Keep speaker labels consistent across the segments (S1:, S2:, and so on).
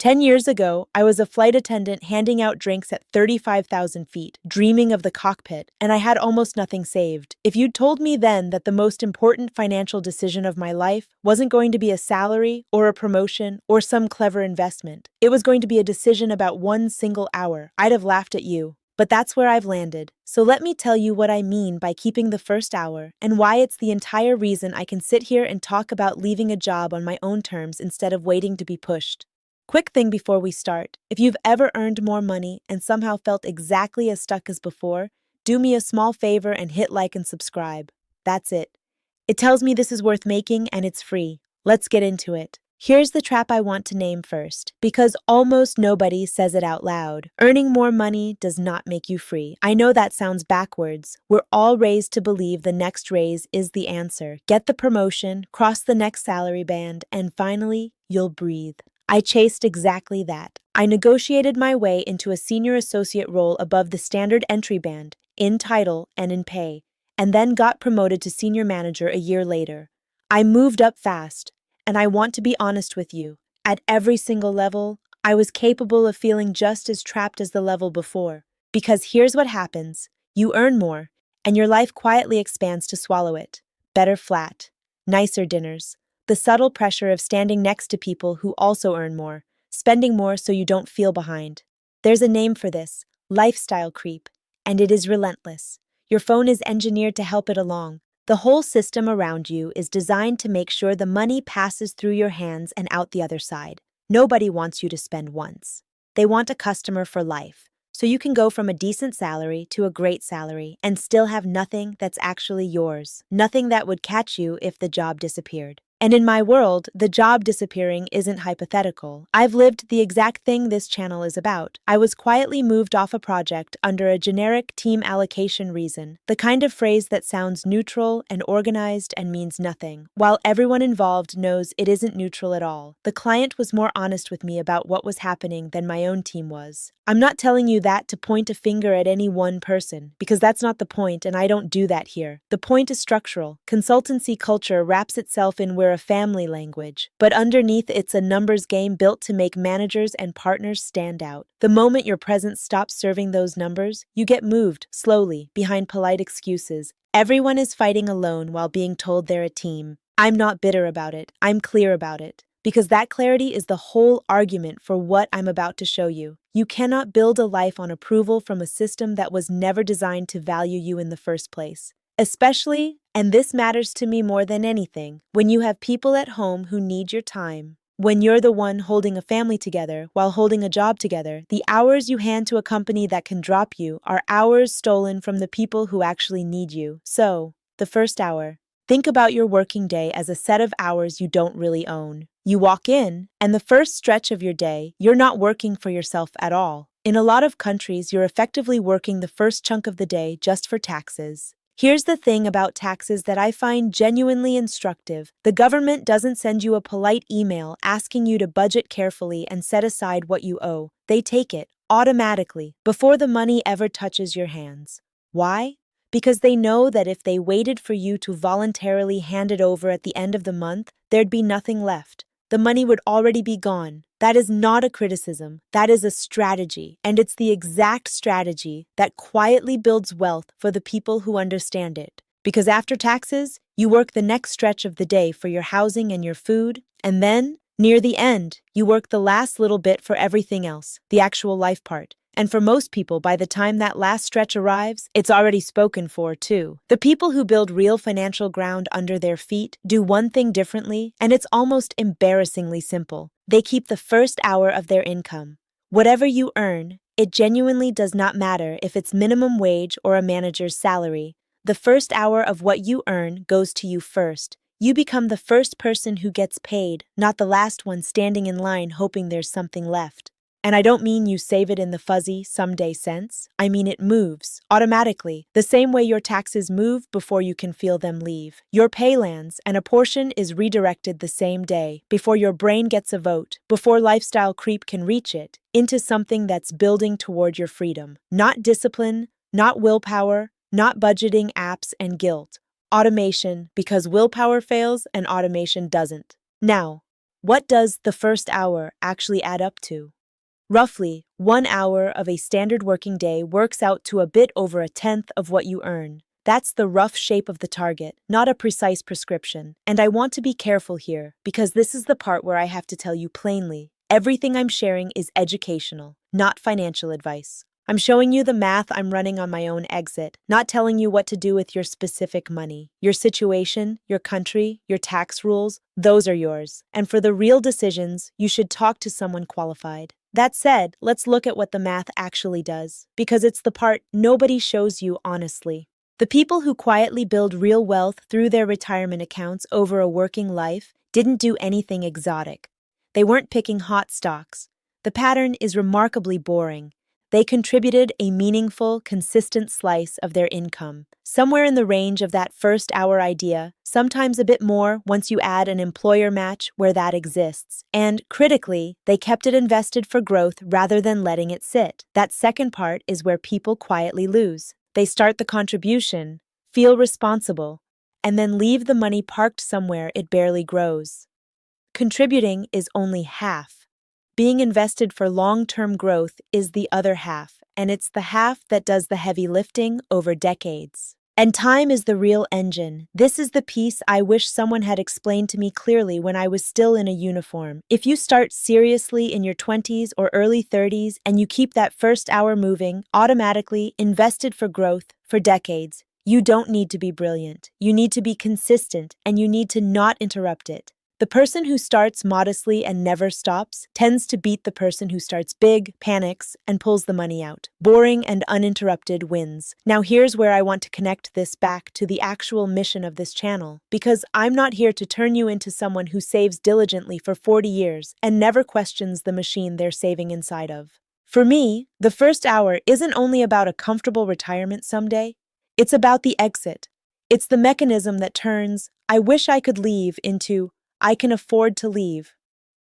S1: 10 years ago, I was a flight attendant handing out drinks at 35,000 feet, dreaming of the cockpit, and I had almost nothing saved. If you'd told me then that the most important financial decision of my life wasn't going to be a salary or a promotion or some clever investment, it was going to be a decision about one single hour, I'd have laughed at you. But that's where I've landed. So let me tell you what I mean by keeping the first hour and why it's the entire reason I can sit here and talk about leaving a job on my own terms instead of waiting to be pushed. Quick thing before we start, if you've ever earned more money and somehow felt exactly as stuck as before, do me a small favor and hit like and subscribe. That's it. It tells me this is worth making and it's free. Let's get into it. Here's the trap I want to name first, because almost nobody says it out loud. Earning more money does not make you free. I know that sounds backwards. We're all raised to believe the next raise is the answer. Get the promotion, cross the next salary band, and finally, you'll breathe. I chased exactly that. I negotiated my way into a senior associate role above the standard entry band, in title and in pay, and then got promoted to senior manager a year later. I moved up fast, and I want to be honest with you. At every single level, I was capable of feeling just as trapped as the level before. Because here's what happens. You earn more, and your life quietly expands to swallow it. Better flat, nicer dinners, the subtle pressure of standing next to people who also earn more, spending more so you don't feel behind. There's a name for this, lifestyle creep, and it is relentless. Your phone is engineered to help it along. The whole system around you is designed to make sure the money passes through your hands and out the other side. Nobody wants you to spend once. They want a customer for life. So you can go from a decent salary to a great salary and still have nothing that's actually yours. Nothing that would catch you if the job disappeared. And in my world, the job disappearing isn't hypothetical. I've lived the exact thing this channel is about. I was quietly moved off a project under a generic team allocation reason, the kind of phrase that sounds neutral and organized and means nothing, while everyone involved knows it isn't neutral at all. The client was more honest with me about what was happening than my own team was. I'm not telling you that to point a finger at any one person, because that's not the point, and I don't do that here. The point is structural. Consultancy culture wraps itself in we're a family language, but underneath it's a numbers game built to make managers and partners stand out. The moment your presence stops serving those numbers, you get moved, slowly, behind polite excuses. Everyone is fighting alone while being told they're a team. I'm not bitter about it. I'm clear about it. Because that clarity is the whole argument for what I'm about to show you. You cannot build a life on approval from a system that was never designed to value you in the first place. Especially, and this matters to me more than anything, when you have people at home who need your time. When you're the one holding a family together while holding a job together, the hours you hand to a company that can drop you are hours stolen from the people who actually need you. So, the first hour. Think about your working day as a set of hours you don't really own. You walk in, and the first stretch of your day, you're not working for yourself at all. In a lot of countries, you're effectively working the first chunk of the day just for taxes. Here's the thing about taxes that I find genuinely instructive. The government doesn't send you a polite email asking you to budget carefully and set aside what you owe. They take it, automatically, before the money ever touches your hands. Why? Because they know that if they waited for you to voluntarily hand it over at the end of the month, there'd be nothing left. The money would already be gone. That is not a criticism. That is a strategy. And it's the exact strategy that quietly builds wealth for the people who understand it. Because after taxes, you work the next stretch of the day for your housing and your food. And then, near the end, you work the last little bit for everything else, the actual life part. And for most people, by the time that last stretch arrives, it's already spoken for, too. The people who build real financial ground under their feet do one thing differently, and it's almost embarrassingly simple. They keep the first hour of their income. Whatever you earn, it genuinely does not matter if it's minimum wage or a manager's salary. The first hour of what you earn goes to you first. You become the first person who gets paid, not the last one standing in line hoping there's something left. And I don't mean you save it in the fuzzy, someday sense. I mean it moves, automatically, the same way your taxes move before you can feel them leave. Your pay lands, and a portion is redirected the same day, before your brain gets a vote, before lifestyle creep can reach it, into something that's building toward your freedom. Not discipline, not willpower, not budgeting apps and guilt. Automation, because willpower fails and automation doesn't. Now, What does the first hour actually add up to? Roughly, 1 hour of a standard working day works out to a bit over a tenth of what you earn. That's the rough shape of the target, not a precise prescription. And I want to be careful here, because this is the part where I have to tell you plainly. Everything I'm sharing is educational, not financial advice. I'm showing you the math I'm running on my own exit, not telling you what to do with your specific money. Your situation, your country, your tax rules, those are yours. And for the real decisions, you should talk to someone qualified. That said, let's look at what the math actually does, because it's the part nobody shows you honestly. The people who quietly build real wealth through their retirement accounts over a working life didn't do anything exotic. They weren't picking hot stocks. The pattern is remarkably boring. They contributed a meaningful, consistent slice of their income, somewhere in the range of that first hour idea, sometimes a bit more once you add an employer match where that exists. And, critically, they kept it invested for growth rather than letting it sit. That second part is where people quietly lose. They start the contribution, feel responsible, and then leave the money parked somewhere it barely grows. Contributing is only half. Being invested for long-term growth is the other half, and it's the half that does the heavy lifting over decades. And time is the real engine. This is the piece I wish someone had explained to me clearly when I was still in a uniform. If you start seriously in your 20s or early 30s and you keep that first hour moving, automatically invested for growth for decades, you don't need to be brilliant. You need to be consistent, and you need to not interrupt it. The person who starts modestly and never stops tends to beat the person who starts big, panics, and pulls the money out. Boring and uninterrupted wins. Now here's where I want to connect this back to the actual mission of this channel, because I'm not here to turn you into someone who saves diligently for 40 years and never questions the machine they're saving inside of. For me, the first hour isn't only about a comfortable retirement someday, it's about the exit. It's the mechanism that turns, "I wish I could leave," into "I can afford to leave."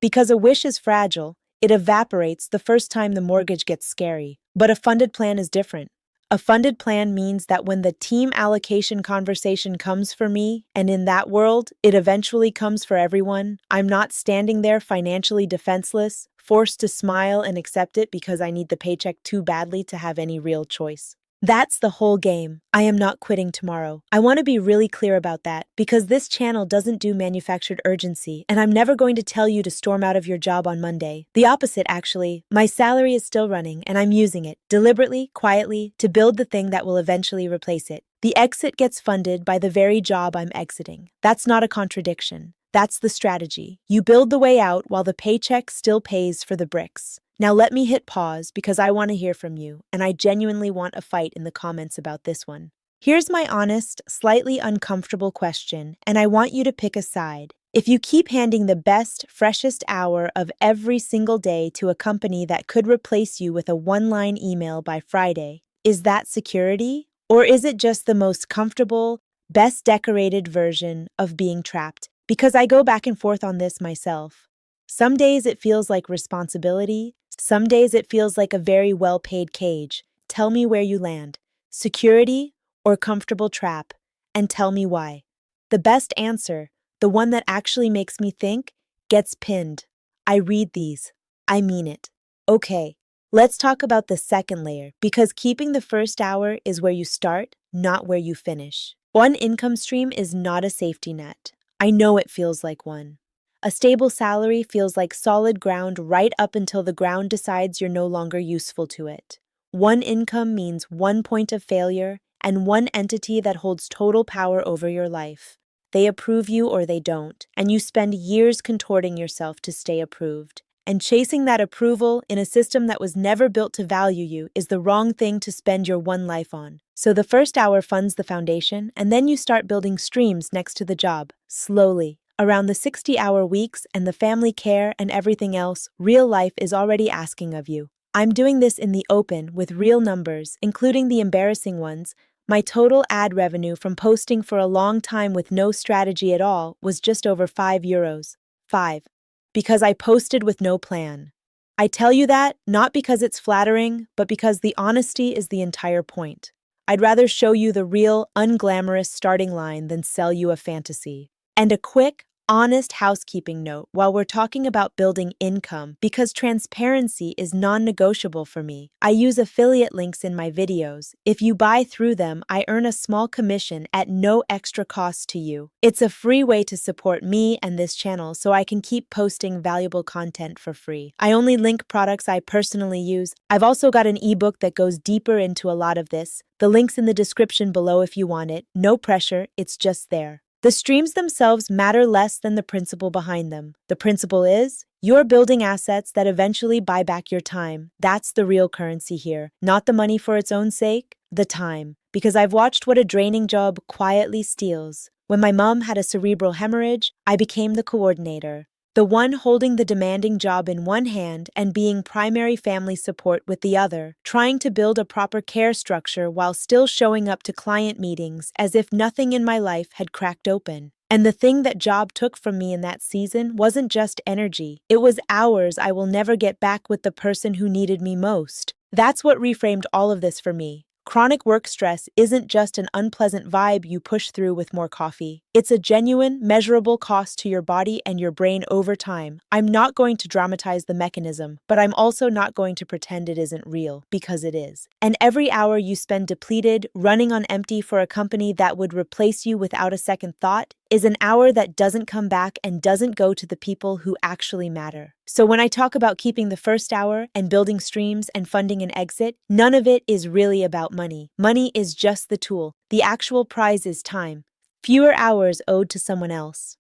S1: Because a wish is fragile, it evaporates the first time the mortgage gets scary. But a funded plan is different. A funded plan means that when the team allocation conversation comes for me, and in that world, it eventually comes for everyone, I'm not standing there financially defenseless, forced to smile and accept it because I need the paycheck too badly to have any real choice. That's the whole game. I am not quitting tomorrow. I want to be really clear about that, because this channel doesn't do manufactured urgency, and I'm never going to tell you to storm out of your job on Monday. The opposite, actually. My salary is still running, and I'm using it, deliberately, quietly, to build the thing that will eventually replace it. The exit gets funded by the very job I'm exiting. That's not a contradiction. That's the strategy. You build the way out while the paycheck still pays for the bricks. Now let me hit pause because I want to hear from you, and I genuinely want a fight in the comments about this one. Here's my honest, slightly uncomfortable question, and I want you to pick a side. If you keep handing the best, freshest hour of every single day to a company that could replace you with a one-line email by Friday, is that security? Or is it just the most comfortable, best decorated version of being trapped? Because I go back and forth on this myself. Some days it feels like responsibility. Some days it feels like a very well-paid cage. Tell me where you land. Security or comfortable trap? And tell me why. The best answer, the one that actually makes me think, gets pinned. I read these. I mean it. Okay, let's talk about the second layer, because keeping the first hour is where you start, not where you finish. One income stream is not a safety net. I know it feels like one. A stable salary feels like solid ground right up until the ground decides you're no longer useful to it. One income means one point of failure and one entity that holds total power over your life. They approve you or they don't, and you spend years contorting yourself to stay approved. And chasing that approval in a system that was never built to value you is the wrong thing to spend your one life on. So the first hour funds the foundation, and then you start building streams next to the job, slowly. Around the 60-hour weeks and the family care and everything else, real life is already asking of you. I'm doing this in the open with real numbers, including the embarrassing ones. My total ad revenue from posting for a long time with no strategy at all was just over €5. 5. Because I posted with no plan. I tell you that not because it's flattering, but because the honesty is the entire point. I'd rather show you the real, unglamorous starting line than sell you a fantasy. And a quick, Honest housekeeping note while we're talking about building income, because transparency is non-negotiable for me. I use affiliate links in my videos. If you buy through them, I earn a small commission at no extra cost to you. It's a free way to support me and this channel so I can keep posting valuable content for free. I only link products I personally use. I've also got an ebook that goes deeper into a lot of this. The link's in the description below if you want it. No pressure, it's just there. The streams themselves matter less than the principle behind them. The principle is, you're building assets that eventually buy back your time. That's the real currency here. Not the money for its own sake, the time. Because I've watched what a draining job quietly steals. When my mom had a cerebral hemorrhage, I became the coordinator. The one holding the demanding job in one hand and being primary family support with the other, trying to build a proper care structure while still showing up to client meetings as if nothing in my life had cracked open. And the thing that job took from me in that season wasn't just energy. It was hours I will never get back with the person who needed me most. That's what reframed all of this for me. Chronic work stress isn't just an unpleasant vibe you push through with more coffee. It's a genuine, measurable cost to your body and your brain over time. I'm not going to dramatize the mechanism, but I'm also not going to pretend it isn't real, because it is. And every hour you spend depleted, running on empty for a company that would replace you without a second thought, is an hour that doesn't come back and doesn't go to the people who actually matter. So when I talk about keeping the first hour and building streams and funding an exit, none of it is really about money. Money is just the tool. The actual prize is time. Fewer hours owed to someone else.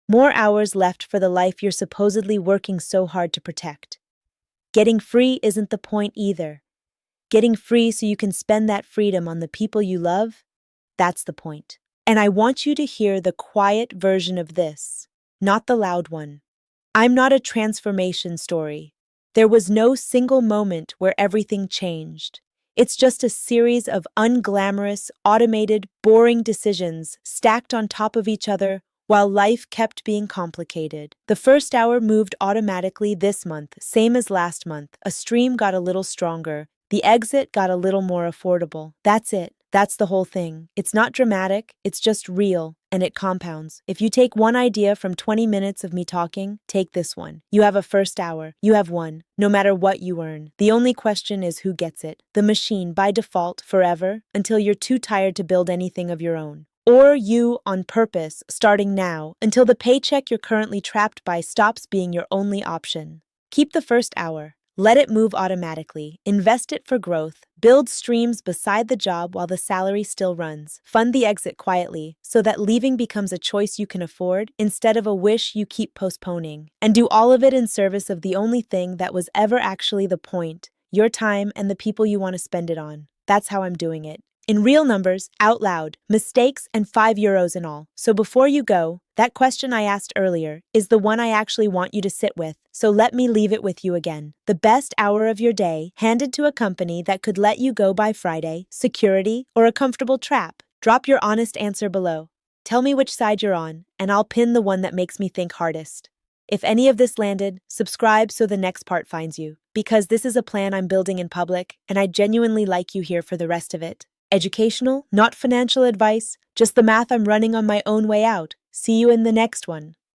S1: More hours left for the life you're supposedly working so hard to protect. Getting free isn't the point either. Getting free so you can spend that freedom on the people you love, that's the point. And I want you to hear the quiet version of this, not the loud one. I'm not a transformation story. There was no single moment where everything changed. It's just a series of unglamorous, automated, boring decisions stacked on top of each other while life kept being complicated. The first hour moved automatically this month, same as last month. A stream got a little stronger. The exit got a little more affordable. That's it. That's the whole thing. It's not dramatic, it's just real, and it compounds. If you take one idea from 20 minutes of me talking, take this one. You have a first hour. You have one, no matter what you earn. The only question is who gets it. The machine, by default, forever, until you're too tired to build anything of your own. Or you, on purpose, starting now, until the paycheck you're currently trapped by stops being your only option. Keep the first hour. Let it move automatically. Invest it for growth. Build streams beside the job while the salary still runs. Fund the exit quietly so that leaving becomes a choice you can afford instead of a wish you keep postponing. And do all of it in service of the only thing that was ever actually the point, your time and the people you want to spend it on. That's how I'm doing it. In real numbers, out loud, mistakes, and €5 in all. So before you go, that question I asked earlier is the one I actually want you to sit with. So let me leave it with you again. The best hour of your day, handed to a company that could let you go by Friday, security, or a comfortable trap. Drop your honest answer below. Tell me which side you're on, and I'll pin the one that makes me think hardest. If any of this landed, subscribe so the next part finds you. Because this is a plan I'm building in public, and I genuinely like you here for the rest of it. Educational, not financial advice, just the math I'm running on my own way out. See you in the next one.